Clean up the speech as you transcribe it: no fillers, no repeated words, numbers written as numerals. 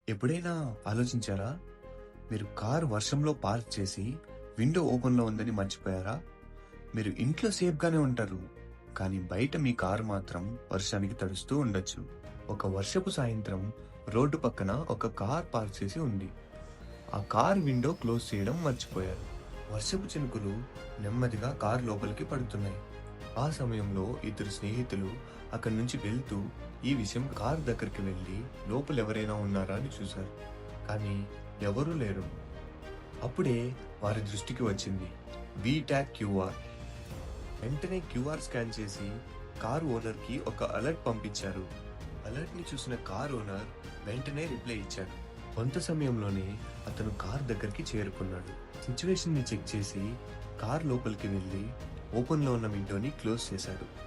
ఎప్పుడైనా ఆలోచించారా? మీరు కార్ వర్షంలో పార్క్ చేసి విండో ఓపెన్‌లో ఉందని మర్చిపోయారా? మీరు ఇంట్లో సేఫ్‌గానే ఉంటారు. కానీ బయట మీ కారు మాత్రం వర్షానికి తడుస్తూ ఉండొచ్చు. ఒక వర్షపు సాయంత్రం రోడ్డు పక్కన ఒక కార్ పార్క్ చేసి ఉంది. ఆ కార్ విండో క్లోజ్ చేయడం మర్చిపోయారు. వర్షపు చినుకులు నెమ్మదిగా కారు లోపలికి పడుతున్నాయి. ఆ సమయంలో ఇద్దరు స్నేహితులు అక్కడి నుంచి వెళ్తూ ఈ విషయం కార్ దగ్గరికి వెళ్ళి లోపల ఎవరైనా ఉన్నారా అని చూశారు. కానీ ఎవరూ లేరు. అప్పుడే వారి దృష్టికి వచ్చింది వీట్యాగ్ క్యూఆర్. వెంటనే క్యూఆర్ స్కాన్ చేసి కారు ఓనర్కి ఒక అలర్ట్ పంపించారు. అలర్ట్ ని చూసిన కార్ ఓనర్ వెంటనే రిప్లై ఇచ్చాడు. కొంత సమయంలోనే అతను కార్ దగ్గరికి చేరుకున్నాడు. సిచ్యువేషన్ ని చెక్ చేసి కార్ లోపలికి వెళ్ళి ఓపెన్ లో ఉన్న విండోని క్లోజ్ చేశాడు.